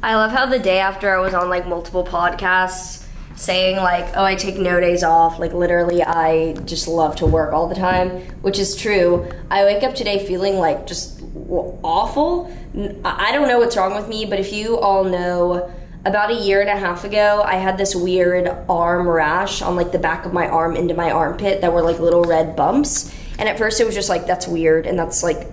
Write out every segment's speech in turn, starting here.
I love how the day after I was on like multiple podcasts saying like, oh, I take no days off. Like literally I just love to work all the time, which is true. I wake up today feeling like just awful. I don't know what's wrong with me, but if you all know, about a year and a half ago, I had this weird arm rash on like the back of my arm into my armpit that were like little red bumps. And at first it was just like, that's weird, and that's like,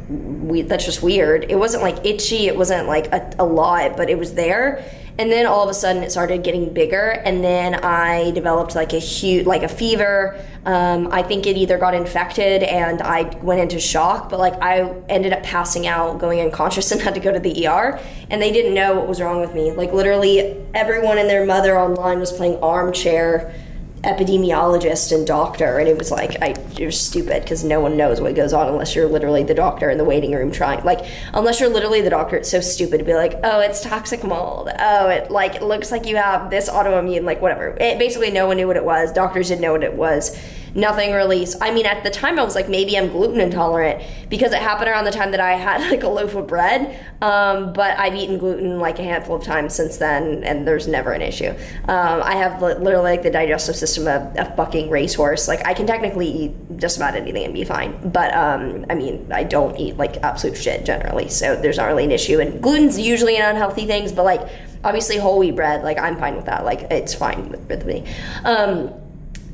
that's just weird. It wasn't like itchy, it wasn't like a lot, but it was there. And then all of a sudden it started getting bigger, and then I developed like a fever. I think it either got infected and I went into shock, but like I ended up passing out, going unconscious, and had to go to the ER, and they didn't know what was wrong with me. Like literally everyone and their mother online was playing armchair epidemiologist and doctor, and it was like, it was stupid because no one knows what goes on unless you're literally the doctor in the waiting room trying, like, unless you're literally the doctor. It's so stupid to be like, oh, it's toxic mold, oh, it looks like you have this autoimmune, like whatever. Basically no one knew what it was. Doctors didn't know what it was. Nothing really. I mean, at the time I was like, maybe I'm gluten intolerant, because it happened around the time that I had like a loaf of bread, but I've eaten gluten like a handful of times since then, and there's never an issue. I have literally like the digestive system of a fucking racehorse. Like I can technically eat just about anything and be fine, but I mean, I don't eat like absolute shit generally, so there's not really an issue. And gluten's usually an unhealthy things, but like obviously whole wheat bread, like I'm fine with that. Like it's fine with me.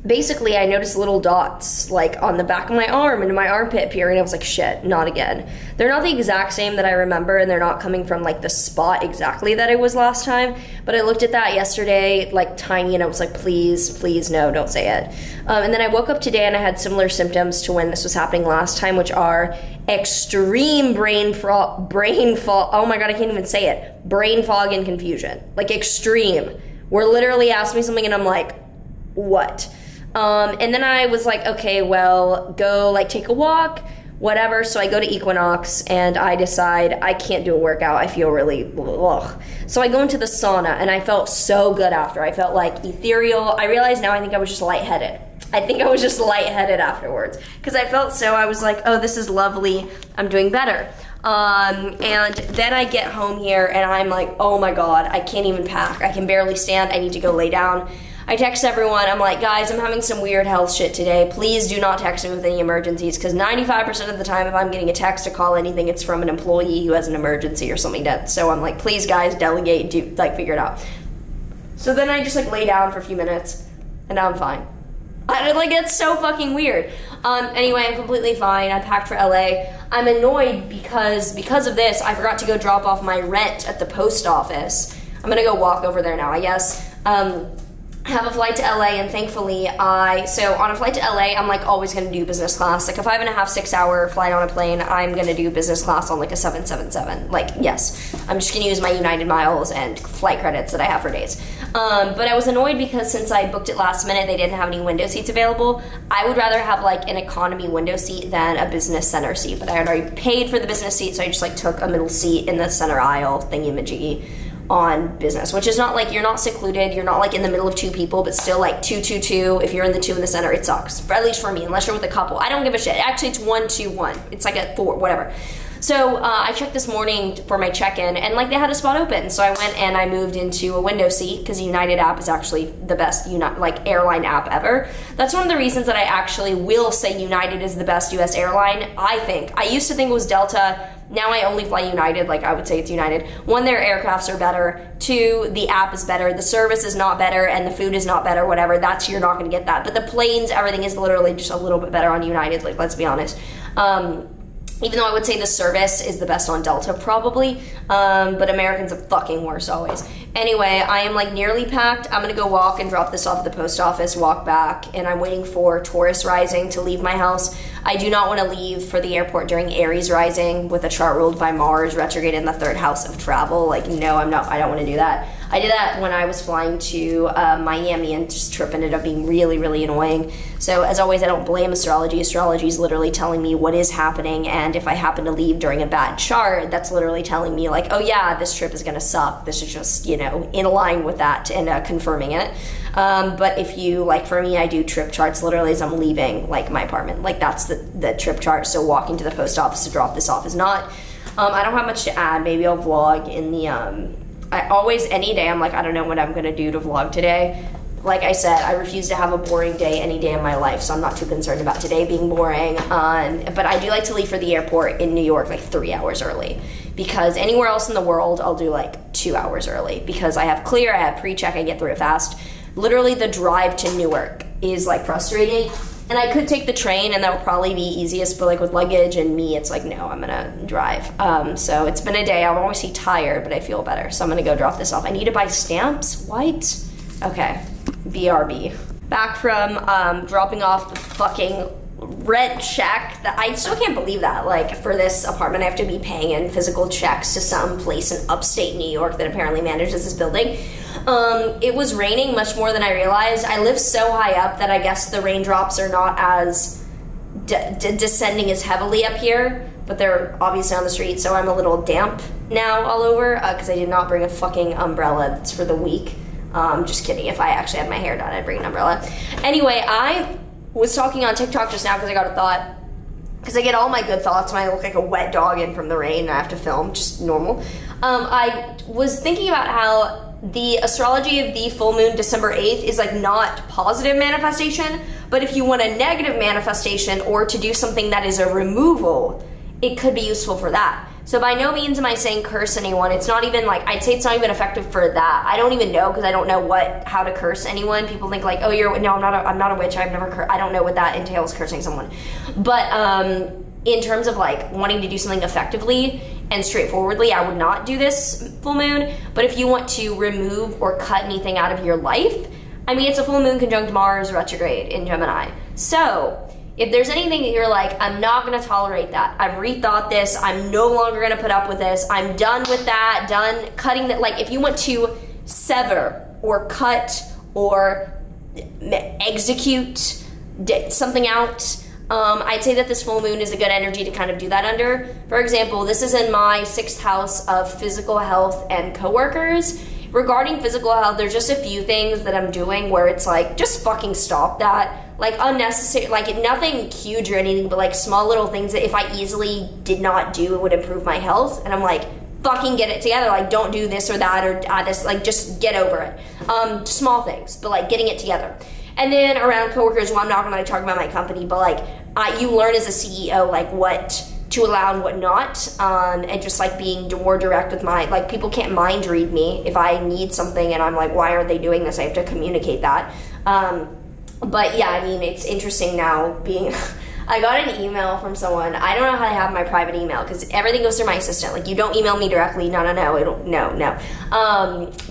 Basically, I noticed little dots like on the back of my arm and my armpit appearing. I was like, shit, not again. They're not the exact same that I remember, and they're not coming from like the spot exactly that it was last time, but I looked at that yesterday, like tiny, and I was like, please, no, don't say it. And then I woke up today and I had similar symptoms to when this was happening last time, which are extreme brain fog, oh my God, I can't even say it. Brain fog and confusion, like extreme. Where literally asked me something and I'm like, what? And then I was like, okay, well, go like take a walk, whatever. So I go to Equinox and I decide I can't do a workout. I feel really ugh. So I go into the sauna and I felt so good after. I felt like ethereal. I realize now I think I was just lightheaded. I think I was just lightheaded afterwards because I felt so, I was like, oh, this is lovely. I'm doing better. And then I get home here and I'm like, oh my God, I can't even pack. I can barely stand. I need to go lay down. I text everyone, I'm like, guys, I'm having some weird health shit today. Please do not text me with any emergencies, because 95% of the time if I'm getting a text, a call, anything, it's from an employee who has an emergency or something dead. So I'm like, please guys, delegate, do, like, figure it out. So then I just like lay down for a few minutes, and now I'm fine. Like, it's so fucking weird. Anyway, I'm completely fine. I packed for LA. I'm annoyed because of this, I forgot to go drop off my rent at the post office. I'm gonna go walk over there now, I guess. Have a flight to LA, and thankfully so on a flight to LA, I'm like always gonna do business class. Like a 5.5, 6 hour flight on a plane, I'm gonna do business class on like a 777. Like, yes, I'm just gonna use my United miles and flight credits that I have for days. But I was annoyed because since I booked it last minute, they didn't have any window seats available. I would rather have like an economy window seat than a business center seat, but I had already paid for the business seat, so I just like took a middle seat in the center aisle thingy-majiggy on business, which is not like, you're not secluded, you're not like in the middle of two people, but still like 2-2-2. If you're in the 2 in the center, it sucks. At least for me, unless you're with a couple. I don't give a shit. Actually, it's 1-2-1. It's like a 4, whatever. So I checked this morning for my check-in, and like they had a spot open. So I went and I moved into a window seat because the United app is actually the best like airline app ever. That's one of the reasons that I actually will say United is the best US airline, I think. I used to think it was Delta. Now I only fly United, like I would say it's United. 1, their aircrafts are better. 2, the app is better. The service is not better and the food is not better, whatever. That's, you're not gonna get that. But the planes, everything is literally just a little bit better on United, like let's be honest. Even though I would say the service is the best on Delta probably, but American's are fucking worse always. Anyway, I am like nearly packed. I'm gonna go walk and drop this off at the post office, walk back, and I'm waiting for Taurus rising to leave my house. I do not wanna leave for the airport during Aries rising with a chart ruled by Mars retrograde in the 3rd house of travel. Like, no, I don't wanna do that. I did that when I was flying to Miami, and just trip ended up being really, really annoying. So as always, I don't blame astrology. Astrology is literally telling me what is happening, and if I happen to leave during a bad chart, that's literally telling me like, oh yeah, this trip is gonna suck. This is just, you know, in line with that and confirming it. But if you, like for me, I do trip charts literally as I'm leaving like my apartment. Like that's the trip chart. So walking to the post office to drop this off is not. I don't have much to add. Maybe I'll vlog in the I always, any day, I'm like, I don't know what I'm gonna do to vlog today. Like I said, I refuse to have a boring day any day in my life, so I'm not too concerned about today being boring. But I do like to leave for the airport in New York like 3 hours early, because anywhere else in the world, I'll do like 2 hours early, because I have clear, I have pre-check, I get through it fast. Literally the drive to Newark is like frustrating, and I could take the train and that would probably be easiest, but like with luggage and me, it's like, no, I'm gonna drive. So it's been a day. I'm obviously tired, but I feel better, so I'm gonna go drop this off. I need to buy stamps. What? Okay. BRB. Back from dropping off the fucking rent check. That I still can't believe that. Like, for this apartment, I have to be paying in physical checks to some place in upstate New York that apparently manages this building. It was raining much more than I realized. I live so high up that I guess the raindrops are not as descending as heavily up here, but they're obviously on the street, so I'm a little damp now all over, because I did not bring a fucking umbrella. That's for the week. Just kidding. If I actually had my hair done, I'd bring an umbrella. Anyway, I was talking on TikTok just now because I got a thought. Because I get all my good thoughts when I look like a wet dog in from the rain and I have to film, just normal. I was thinking about how the astrology of the full moon December 8th is like not positive manifestation, but if you want a negative manifestation or to do something that is a removal, it could be useful for that. So by no means am I saying curse anyone. It's not even like, I'd say it's not even effective for that. I don't even know, because I don't know how to curse anyone. People think like, oh, no, I'm not a witch. I've never cursed. I don't know what that entails, cursing someone. But in terms of like wanting to do something effectively and straightforwardly, I would not do this full moon. But if you want to remove or cut anything out of your life, I mean, it's a full moon conjunct Mars retrograde in Gemini. So if there's anything that you're like, I'm not gonna tolerate that, I've rethought this, I'm no longer gonna put up with this, I'm done with that, done cutting that, like if you want to sever or cut or execute something out, I'd say that this full moon is a good energy to kind of do that under. For example, this is in my 6th house of physical health and coworkers. Regarding physical health, there's just a few things that I'm doing where it's like, just fucking stop that. Like unnecessary, like nothing huge or anything, but like small little things that if I easily did not do, it would improve my health. And I'm like, fucking get it together. Like, don't do this or that or add this, like just get over it. Small things, but like getting it together. And then around coworkers, well, I'm not gonna talk about my company, but like you learn as a CEO, like what to allow and what not, and just like being more direct with my, like people can't mind read me. If I need something and I'm like, why are they doing this? I have to communicate that. But yeah, I mean, it's interesting now being, I got an email from someone. I don't know how to have my private email because everything goes through my assistant. Like, you don't email me directly. No.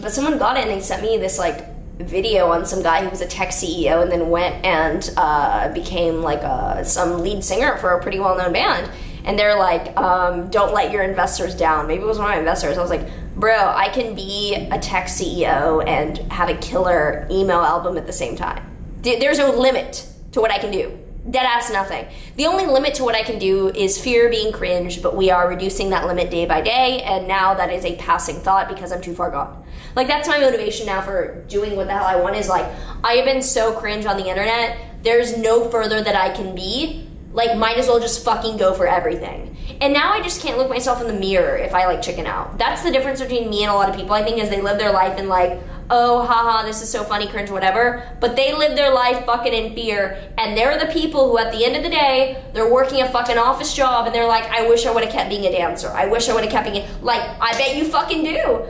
But someone got it and they sent me this like video on some guy who was a tech CEO and then went and became like some lead singer for a pretty well-known band. And they're like, don't let your investors down. Maybe it was one of my investors. I was like, bro, I can be a tech CEO and have a killer email album at the same time. There's no limit to what I can do. Deadass nothing. The only limit to what I can do is fear being cringe, but we are reducing that limit day by day, and now that is a passing thought because I'm too far gone. Like, that's my motivation now for doing what the hell I want, is like, I have been so cringe on the internet, there's no further that I can be. Like, might as well just fucking go for everything. And now I just can't look myself in the mirror if I like chicken out. That's the difference between me and a lot of people, I think, is they live their life in like, oh, haha, this is so funny, cringe, whatever. But they live their life fucking in fear, and they're the people who at the end of the day, they're working a fucking office job, and they're like, I wish I would have kept being a dancer. I wish I would have kept being, like, I bet you fucking do.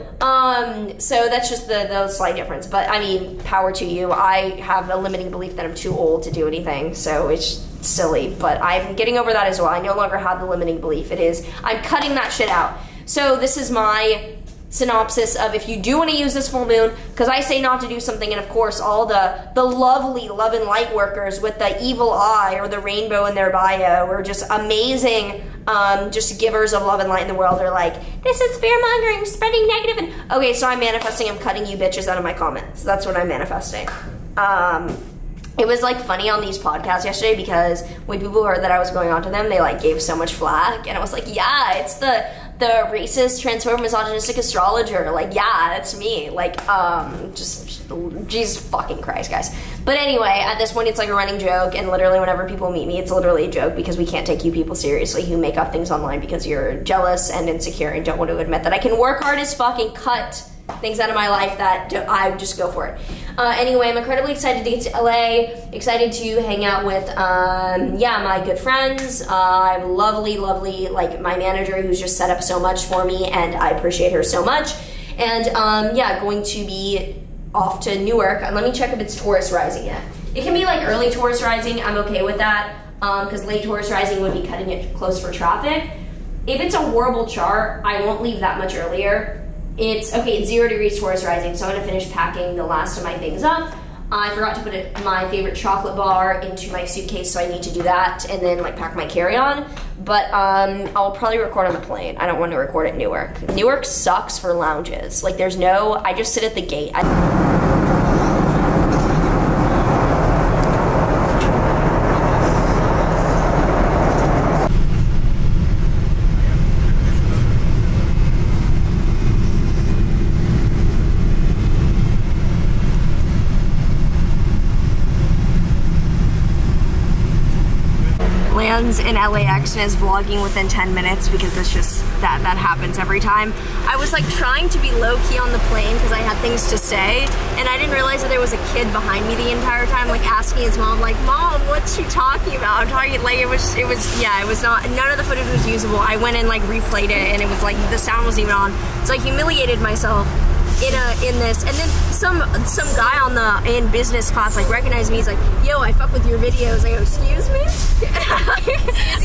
So that's just the slight difference. But I mean, power to you. I have a limiting belief that I'm too old to do anything, so it's silly. But I'm getting over that as well. I no longer have the limiting belief. I'm cutting that shit out. So this is my synopsis of if you do want to use this full moon, because I say not to do something, and of course all the lovely love and light workers with the evil eye or the rainbow in their bio or just amazing just givers of love and light in the world are like, this is fear mongering, spreading negative, and okay, so I'm manifesting I'm cutting you bitches out of my comments. That's what I'm manifesting. It was like funny on these podcasts yesterday because when people heard that I was going on to them, they like gave so much flack, and I was like, yeah, it's the racist, transphobic, misogynistic astrologer. Like, yeah, that's me. Like, just Jesus fucking Christ, guys. But anyway, at this point, it's like a running joke, and literally whenever people meet me, it's literally a joke because we can't take you people seriously who make up things online because you're jealous and insecure and don't want to admit that I can work hard as fuck and cut things out of my life that I just go for it. Anyway, I'm incredibly excited to get to LA, excited to hang out with, my good friends. I'm lovely, like my manager who's just set up so much for me, and I appreciate her so much. And going to be off to Newark. Let me check if it's Taurus rising yet. It can be like early Taurus rising, I'm okay with that, because late Taurus rising would be cutting it close for traffic. If it's a horrible chart, I won't leave that much earlier. It's 0 degrees Taurus rising, so I'm gonna finish packing the last of my things up. I forgot to put my favorite chocolate bar into my suitcase, so I need to do that and then like pack my carry-on. But I'll probably record on the plane. I don't want to record at Newark. Newark sucks for lounges. Like I just sit at the gate. In LAX and is vlogging within 10 minutes because it's just that happens every time. I was like trying to be low-key on the plane because I had things to say, and I didn't realize that there was a kid behind me the entire time, like asking his mom, like, Mom, what's she talking about? I'm talking, like, it was not, none of the footage was usable. I went and like replayed it, and it was like the sound wasn't even on, so I humiliated myself in this, and then some guy in business class like recognized me. He's like, yo, I fuck with your videos. I go, excuse me?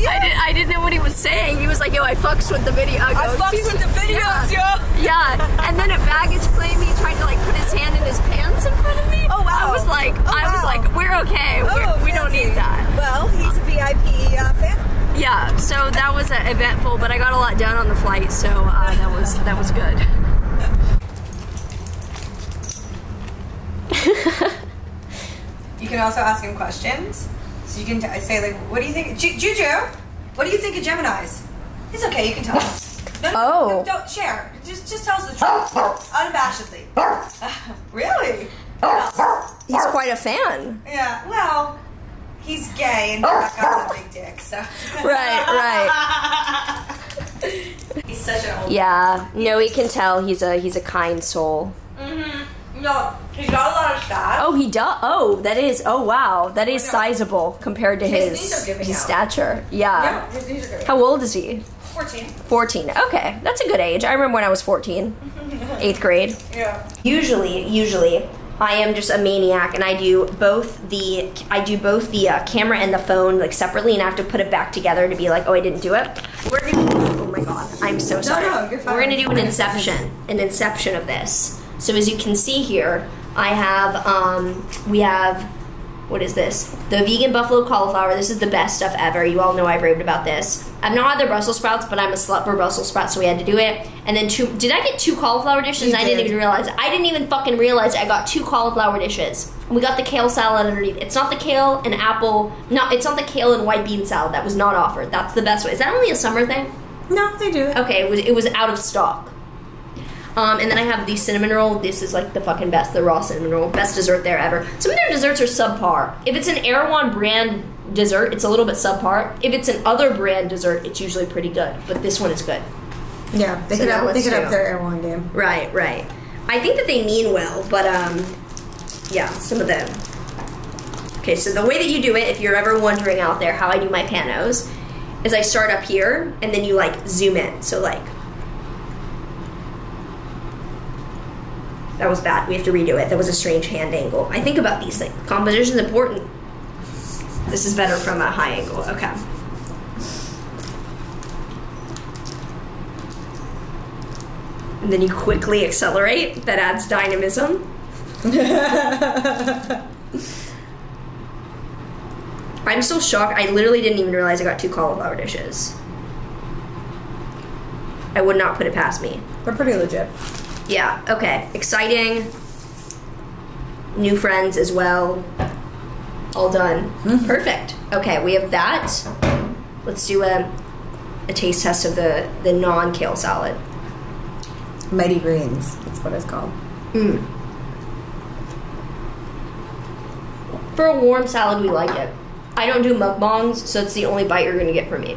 I didn't know what he was saying. He was like, yo, I fucks with the video. I fucks with the videos, yo. Yeah, and then at baggage claim he tried to like put his hand in his pants in front of me. Oh wow. I was like, we're okay. We don't need that. Well, he's a VIP fan. Yeah, so that was eventful, but I got a lot done on the flight, so that was good. You can also ask him questions. So you can say, like, what do you think? Juju, what do you think of Geminis? It's okay, you can tell us. No, don't share. Just tell us the truth. Unabashedly. Really? He's quite a fan. Yeah, well, he's gay and got a big dick, so. Right. He's such an old no, we can tell he's a kind soul. Mm-hmm. No, he's got a lot of stats. Oh, he does. Oh, that is. Oh, wow. That is sizable compared to his stature. Yeah. His knees are giving How old is he? 14. 14. Okay, that's a good age. I remember when I was 14, 8th grade. Yeah. Usually, I am just a maniac, and I do both the camera and the phone like separately, and I have to put it back together to be like, oh, I didn't do it. We're gonna. Oh my god, I'm so sorry. No, you're fine. We're gonna do an inception of this. So as you can see here, I have, we have, what is this? The vegan buffalo cauliflower. This is the best stuff ever. You all know I've raved about this. I've not had the Brussels sprouts, but I'm a slut for Brussels sprouts, so we had to do it. And then did I get 2 cauliflower dishes? I didn't even realize. I didn't even fucking realize I got 2 cauliflower dishes. We got the kale salad underneath. It's not the kale and apple, no, it's not the kale and white bean salad. That was not offered. That's the best way. Is that only a summer thing? No, they do it. Okay, it was out of stock. And then I have the cinnamon roll. This is like the fucking best, the raw cinnamon roll. Best dessert there ever. Some of their desserts are subpar. If it's an Erewhon brand dessert, it's a little bit subpar. If it's an other brand dessert, it's usually pretty good. But this one is good. Yeah, they could up their Erewhon game. Right. I think that they mean well, but yeah, some of them. Okay, so the way that you do it, if you're ever wondering out there how I do my panos, is I start up here, and then you like zoom in. So like, that was bad. We have to redo it. That was a strange hand angle. I think about these things. Composition is important. This is better from a high angle. Okay. And then you quickly accelerate. That adds dynamism. I'm still shocked. I literally didn't even realize I got 2 cauliflower dishes. I would not put it past me. They're pretty legit. Yeah, okay. Exciting. New friends as well. All done. Perfect. Okay, we have that. Let's do a taste test of the non-kale salad. Mighty Greens. That's what it's called. For a warm salad, we like it. I don't do mukbangs, so it's the only bite you're going to get from me.